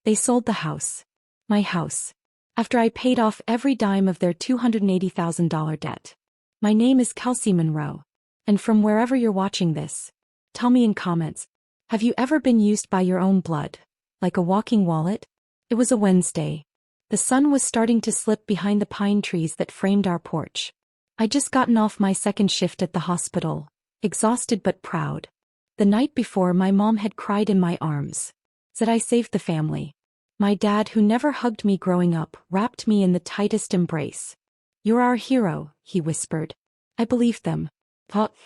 They sold the house. My house. After I paid off every dime of their $280,000 debt. My name is Kelsey Monroe. And from wherever you're watching this, tell me in comments, have you ever been used by your own blood? Like a walking wallet? It was a Wednesday. The sun was starting to slip behind the pine trees that framed our porch. I'd just gotten off my second shift at the hospital, exhausted but proud. The night before, my mom had cried in my arms. Said I saved the family. My dad, who never hugged me growing up, wrapped me in the tightest embrace. You're our hero, he whispered. I believed them.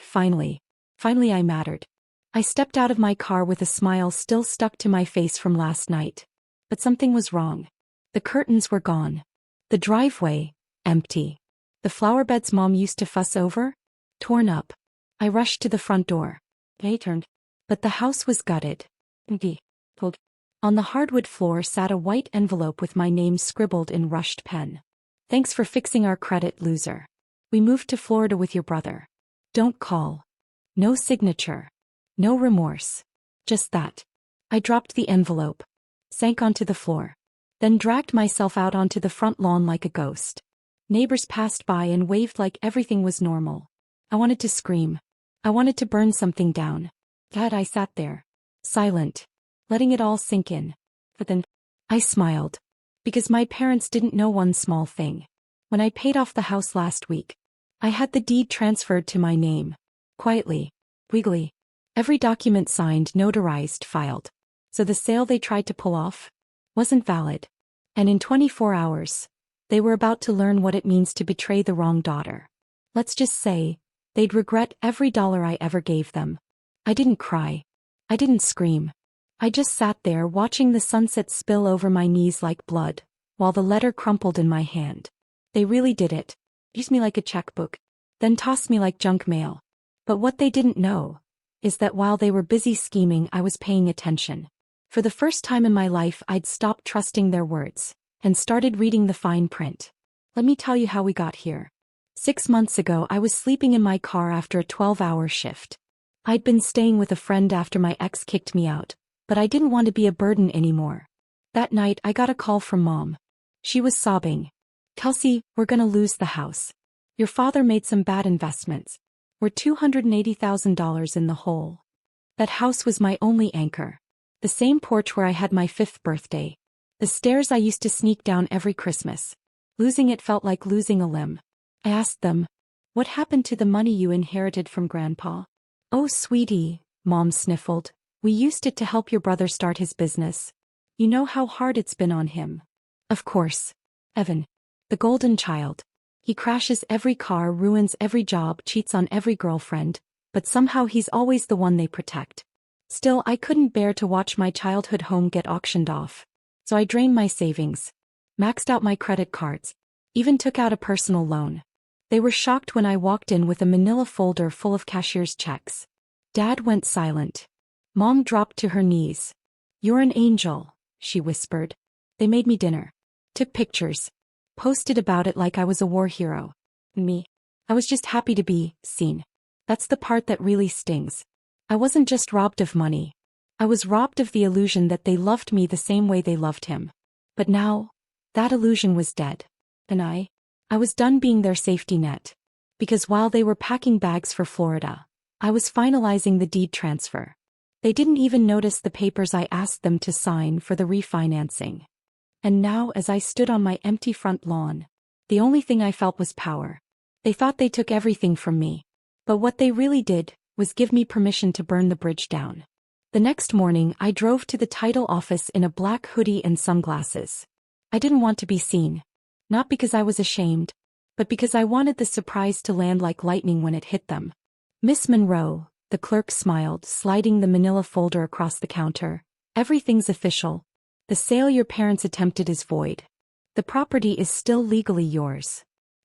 Finally I mattered. I stepped out of my car with a smile still stuck to my face from last night. But something was wrong. The curtains were gone. The driveway, empty. The flower beds Mom used to fuss over? Torn up. I rushed to the front door. I turned. But the house was gutted. Empty. Cold. On the hardwood floor sat a white envelope with my name scribbled in rushed pen. Thanks for fixing our credit, loser. We moved to Florida with your brother. Don't call. No signature. No remorse. Just that. I dropped the envelope. Sank onto the floor. Then dragged myself out onto the front lawn like a ghost. Neighbors passed by and waved like everything was normal. I wanted to scream. I wanted to burn something down. Glad I sat there. Silent. Letting it all sink in. But then, I smiled. Because my parents didn't know one small thing. When I paid off the house last week, I had the deed transferred to my name. Quietly. Legally. Every document signed, notarized, filed. So the sale they tried to pull off wasn't valid. And in 24 hours, they were about to learn what it means to betray the wrong daughter. Let's just say, they'd regret every dollar I ever gave them. I didn't cry. I didn't scream. I just sat there watching the sunset spill over my knees like blood, while the letter crumpled in my hand. They really did it. Used me like a checkbook, then tossed me like junk mail. But what they didn't know is that while they were busy scheming, I was paying attention. For the first time in my life, I'd stopped trusting their words and started reading the fine print. Let me tell you how we got here. 6 months ago, I was sleeping in my car after a 12-hour shift. I'd been staying with a friend after my ex kicked me out, but I didn't want to be a burden anymore. That night, I got a call from Mom. She was sobbing. Kelsey, we're gonna lose the house. Your father made some bad investments. We're $280,000 in the hole. That house was my only anchor. The same porch where I had my 5th birthday. The stairs I used to sneak down every Christmas. Losing it felt like losing a limb. I asked them, what happened to the money you inherited from Grandpa? Oh, sweetie, Mom sniffled. We used it to help your brother start his business. You know how hard it's been on him. Of course. Evan. The golden child. He crashes every car, ruins every job, cheats on every girlfriend, but somehow he's always the one they protect. Still, I couldn't bear to watch my childhood home get auctioned off. So I drained my savings. Maxed out my credit cards. Even took out a personal loan. They were shocked when I walked in with a manila folder full of cashier's checks. Dad went silent. Mom dropped to her knees. You're an angel, she whispered. They made me dinner. Took pictures. Posted about it like I was a war hero. Me. I was just happy to be seen. That's the part that really stings. I wasn't just robbed of money. I was robbed of the illusion that they loved me the same way they loved him. But now, that illusion was dead. And I was done being their safety net. Because while they were packing bags for Florida, I was finalizing the deed transfer. They didn't even notice the papers I asked them to sign for the refinancing. And now, as I stood on my empty front lawn, the only thing I felt was power. They thought they took everything from me. But what they really did was give me permission to burn the bridge down. The next morning, I drove to the title office in a black hoodie and sunglasses. I didn't want to be seen. Not because I was ashamed, but because I wanted the surprise to land like lightning when it hit them. Miss Monroe, the clerk smiled, sliding the manila folder across the counter. Everything's official. The sale your parents attempted is void. The property is still legally yours.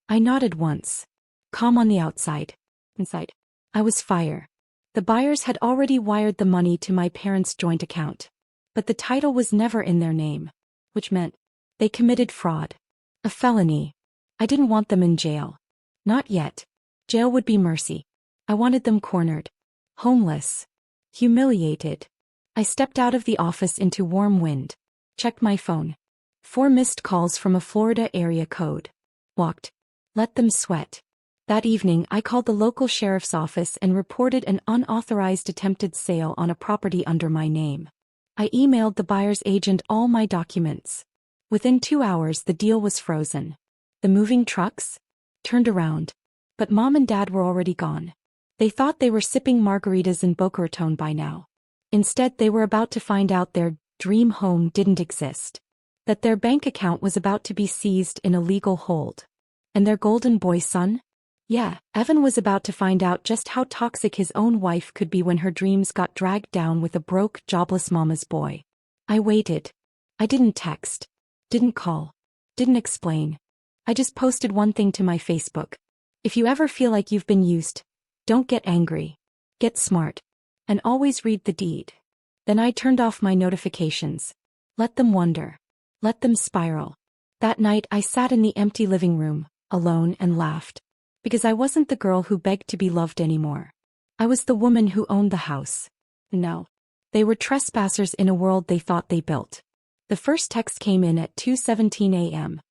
I nodded once. Calm on the outside. Inside, I was fire. The buyers had already wired the money to my parents' joint account. But the title was never in their name. Which meant they committed fraud. A felony. I didn't want them in jail. Not yet. Jail would be mercy. I wanted them cornered. Homeless. Humiliated. I stepped out of the office into warm wind. Checked my phone. 4 missed calls from a Florida area code. Walked. Let them sweat. That evening I called the local sheriff's office and reported an unauthorized attempted sale on a property under my name. I emailed the buyer's agent all my documents. Within 2 hours the deal was frozen. The moving trucks? Turned around. But Mom and Dad were already gone. They thought they were sipping margaritas in Boca Raton by now. Instead they were about to find out their dream home didn't exist. That their bank account was about to be seized in a legal hold. And their golden boy son? Yeah, Evan was about to find out just how toxic his own wife could be when her dreams got dragged down with a broke, jobless mama's boy. I waited. I didn't text. Didn't call. Didn't explain. I just posted one thing to my Facebook. If you ever feel like you've been used, don't get angry. Get smart. And always read the deed. Then I turned off my notifications. Let them wonder. Let them spiral. That night I sat in the empty living room, alone, and laughed. Because I wasn't the girl who begged to be loved anymore. I was the woman who owned the house. No. They were trespassers in a world they thought they built. The first text came in at 2:17 a.m.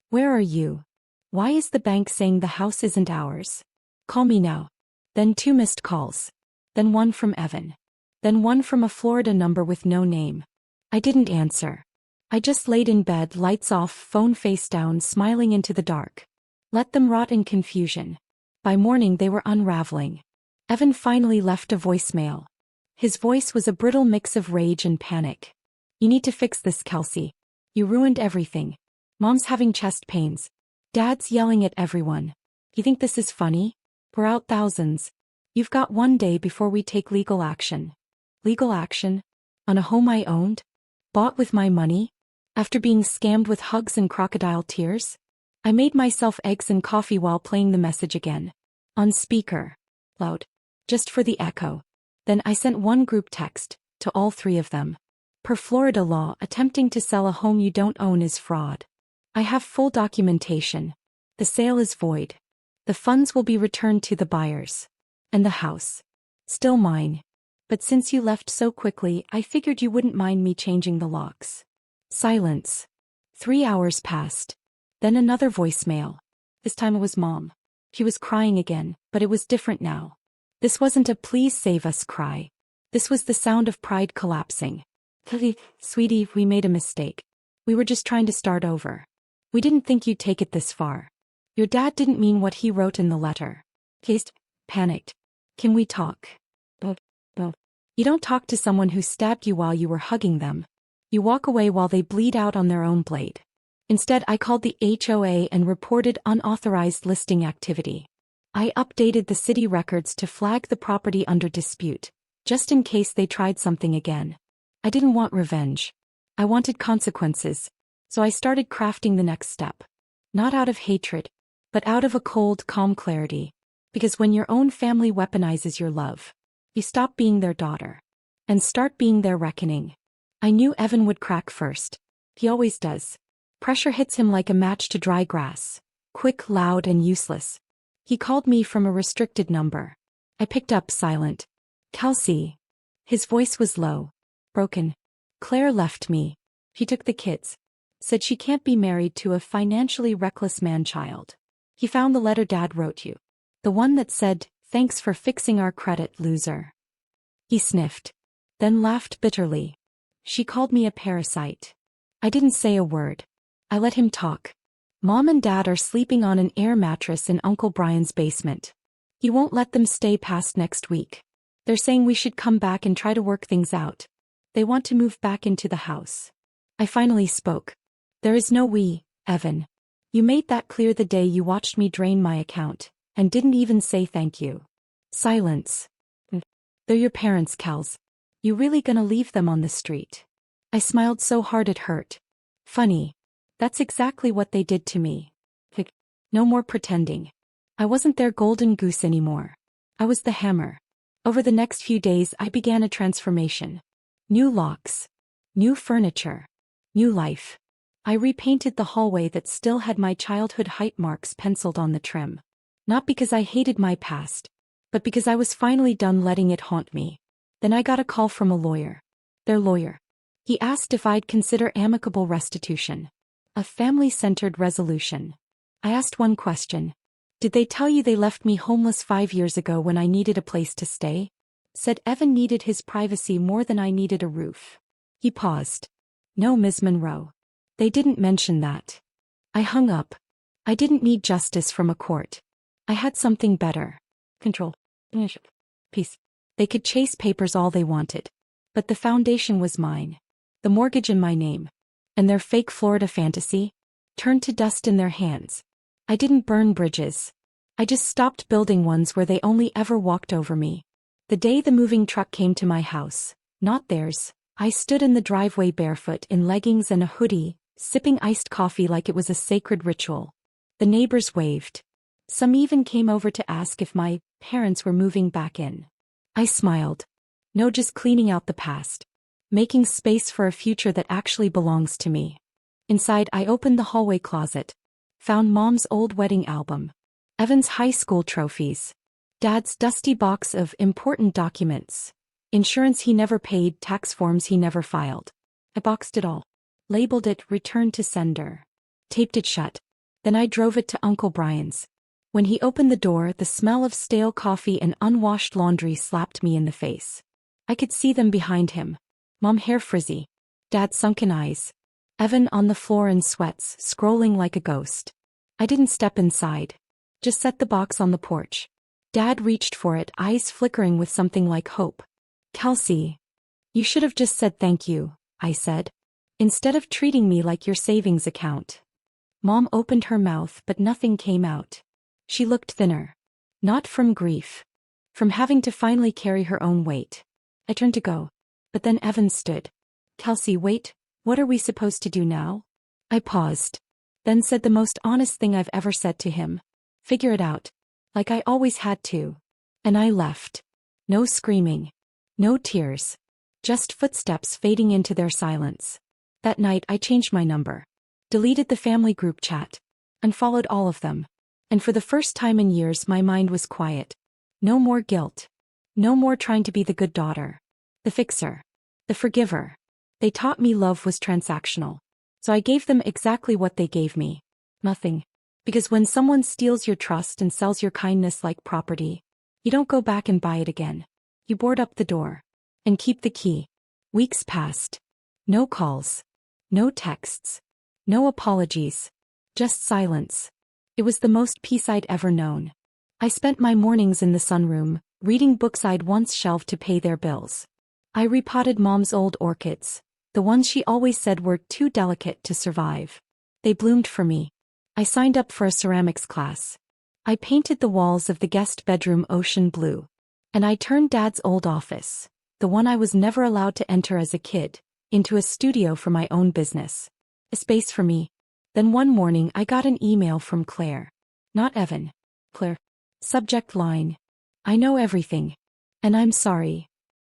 Where are you? Why is the bank saying the house isn't ours? Call me now. Then 2 missed calls. Then 1 from Evan. Then 1 from a Florida number with no name. I didn't answer. I just laid in bed, lights off, phone face down, smiling into the dark. Let them rot in confusion. By morning they were unraveling. Evan finally left a voicemail. His voice was a brittle mix of rage and panic. You need to fix this, Kelsey. You ruined everything. Mom's having chest pains. Dad's yelling at everyone. You think this is funny? We're out thousands. You've got 1 day before we take legal action. Legal action? On a home I owned? Bought with my money? After being scammed with hugs and crocodile tears? I made myself eggs and coffee while playing the message again. On speaker. Loud. Just for the echo. Then I sent 1 group text, to all 3 of them. Per Florida law, attempting to sell a home you don't own is fraud. I have full documentation. The sale is void. The funds will be returned to the buyers. And the house. Still mine. But since you left so quickly, I figured you wouldn't mind me changing the locks. Silence. 3 hours passed. Then another voicemail. This time it was Mom. She was crying again, but it was different now. This wasn't a please save us cry. This was the sound of pride collapsing. Sweetie, we made a mistake. We were just trying to start over. We didn't think you'd take it this far. Your dad didn't mean what he wrote in the letter. Cased, panicked. Can we talk? You don't talk to someone who stabbed you while you were hugging them. You walk away while they bleed out on their own blade. Instead, I called the HOA and reported unauthorized listing activity. I updated the city records to flag the property under dispute, just in case they tried something again. I didn't want revenge. I wanted consequences, so I started crafting the next step. Not out of hatred, but out of a cold, calm clarity. Because when your own family weaponizes your love, you stop being their daughter and start being their reckoning. I knew Evan would crack first. He always does. Pressure hits him like a match to dry grass. Quick, loud, and useless. He called me from a restricted number. I picked up, silent. Kelsey. His voice was low. Broken. Claire left me. She took the kids. Said she can't be married to a financially reckless man-child. He found the letter Dad wrote you. The one that said, "Thanks for fixing our credit, loser." He sniffed. Then laughed bitterly. She called me a parasite. I didn't say a word. I let him talk. Mom and Dad are sleeping on an air mattress in Uncle Brian's basement. He won't let them stay past next week. They're saying we should come back and try to work things out. They want to move back into the house. I finally spoke. There is no we, Evan. You made that clear the day you watched me drain my account, and didn't even say thank you. Silence. They're your parents, Kels. You really gonna leave them on the street? I smiled so hard it hurt. Funny. That's exactly what they did to me. No more pretending. I wasn't their golden goose anymore. I was the hammer. Over the next few days I began a transformation. New locks. New furniture. New life. I repainted the hallway that still had my childhood height marks penciled on the trim. Not because I hated my past, but because I was finally done letting it haunt me. Then I got a call from a lawyer. Their lawyer. He asked if I'd consider amicable restitution. A family-centered resolution. I asked one question. Did they tell you they left me homeless 5 years ago when I needed a place to stay? Said Evan needed his privacy more than I needed a roof. He paused. No, Ms. Monroe. They didn't mention that. I hung up. I didn't need justice from a court. I had something better. Control. Peace. They could chase papers all they wanted. But the foundation was mine. The mortgage in my name. And their fake Florida fantasy turned to dust in their hands. I didn't burn bridges. I just stopped building ones where they only ever walked over me. The day the moving truck came to my house, not theirs, I stood in the driveway barefoot in leggings and a hoodie, sipping iced coffee like it was a sacred ritual. The neighbors waved. Some even came over to ask if my parents were moving back in. I smiled. No, just cleaning out the past. Making space for a future that actually belongs to me. Inside, I opened the hallway closet. Found Mom's old wedding album. Evan's high school trophies. Dad's dusty box of important documents. Insurance he never paid, tax forms he never filed. I boxed it all. Labeled it "Return to Sender." Taped it shut. Then I drove it to Uncle Brian's. When he opened the door, the smell of stale coffee and unwashed laundry slapped me in the face. I could see them behind him. Mom hair frizzy. Dad sunken eyes. Evan on the floor in sweats, scrolling like a ghost. I didn't step inside. Just set the box on the porch. Dad reached for it, eyes flickering with something like hope. Kelsey. You should have just said thank you, I said. Instead of treating me like your savings account. Mom opened her mouth but nothing came out. She looked thinner. Not from grief. From having to finally carry her own weight. I turned to go. But then Evan stood. Kelsey, wait, what are we supposed to do now? I paused. Then said the most honest thing I've ever said to him. Figure it out. Like I always had to. And I left. No screaming. No tears. Just footsteps fading into their silence. That night I changed my number. Deleted the family group chat. Unfollowed all of them. And for the first time in years my mind was quiet. No more guilt. No more trying to be the good daughter. The fixer. The forgiver. They taught me love was transactional. So I gave them exactly what they gave me. Nothing. Because when someone steals your trust and sells your kindness like property, you don't go back and buy it again. You board up the door. And keep the key. Weeks passed. No calls. No texts. No apologies. Just silence. It was the most peace I'd ever known. I spent my mornings in the sunroom, reading books I'd once shelved to pay their bills. I repotted Mom's old orchids, the ones she always said were too delicate to survive. They bloomed for me. I signed up for a ceramics class. I painted the walls of the guest bedroom ocean blue. And I turned Dad's old office, the one I was never allowed to enter as a kid, into a studio for my own business. A space for me. Then one morning I got an email from Claire. Not Evan. Claire. Subject line. I know everything. And I'm sorry.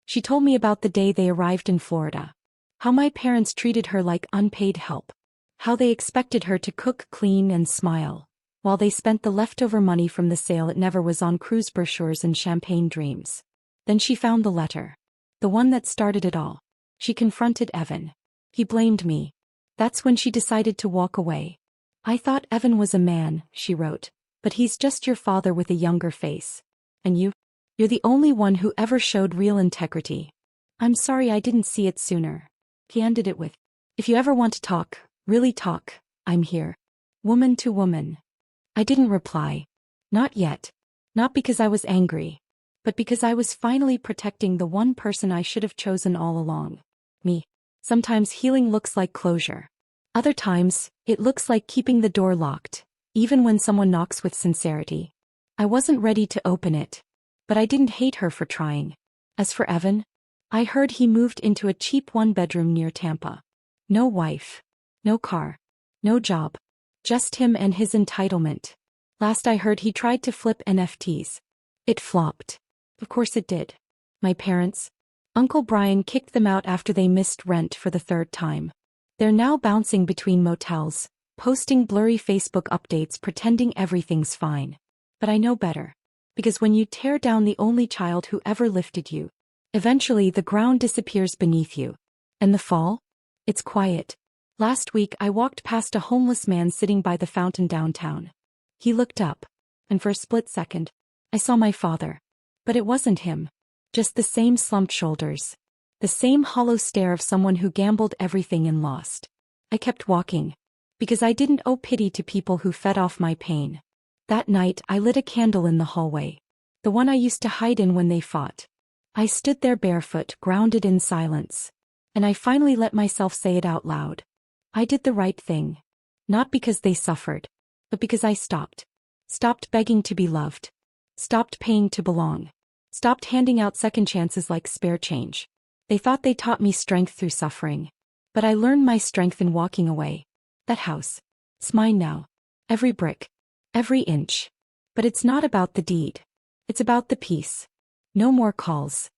She told me about the day they arrived in Florida. How my parents treated her like unpaid help. How they expected her to cook, clean, and smile, while they spent the leftover money from the sale it never was on cruise brochures and champagne dreams. Then she found the letter. The one that started it all. She confronted Evan. He blamed me. That's when she decided to walk away. I thought Evan was a man, she wrote, but he's just your father with a younger face. And you're the only one who ever showed real integrity. I'm sorry I didn't see it sooner. He ended it with, if you ever want to talk, really talk, I'm here. Woman to woman. I didn't reply. Not yet. Not because I was angry. But because I was finally protecting the one person I should have chosen all along. Me. Sometimes healing looks like closure. Other times, it looks like keeping the door locked, even when someone knocks with sincerity. I wasn't ready to open it. But I didn't hate her for trying. As for Evan, I heard he moved into a cheap one-bedroom near Tampa. No wife. No car. No job. Just him and his entitlement. Last I heard he tried to flip NFTs. It flopped. Of course it did. My parents. Uncle Brian kicked them out after they missed rent for the third time. They're now bouncing between motels, posting blurry Facebook updates pretending everything's fine. But I know better. Because when you tear down the only child who ever lifted you, eventually the ground disappears beneath you. And the fall? It's quiet. Last week I walked past a homeless man sitting by the fountain downtown. He looked up, and for a split second, I saw my father. But it wasn't him. Just the same slumped shoulders. The same hollow stare of someone who gambled everything and lost. I kept walking. Because I didn't owe pity to people who fed off my pain. That night I lit a candle in the hallway. The one I used to hide in when they fought. I stood there barefoot, grounded in silence. And I finally let myself say it out loud. I did the right thing. Not because they suffered. But because I stopped. Stopped begging to be loved. Stopped paying to belong. Stopped handing out second chances like spare change. They thought they taught me strength through suffering. But I learned my strength in walking away. That house. It's mine now. Every brick. Every inch. But it's not about the deed. It's about the peace. No more calls.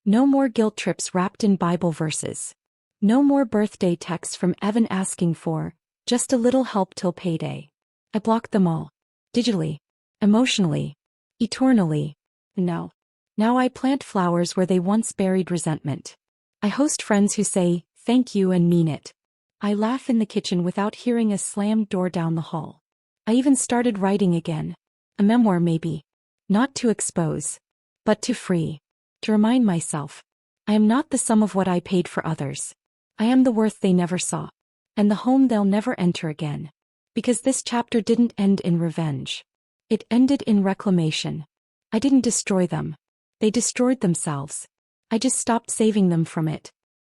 No more guilt trips wrapped in Bible verses. No more birthday texts from Evan asking for just a little help till payday. I blocked them all. Digitally. Emotionally. Eternally. No. Now I plant flowers where they once buried resentment. I host friends who say, thank you and mean it. I laugh in the kitchen without hearing a slammed door down the hall. I even started writing again. A memoir maybe. Not to expose. But to free. To remind myself. I am not the sum of what I paid for others. I am the worth they never saw. And the home they'll never enter again. Because this chapter didn't end in revenge. It ended in reclamation. I didn't destroy them. They destroyed themselves. I just stopped saving them from it.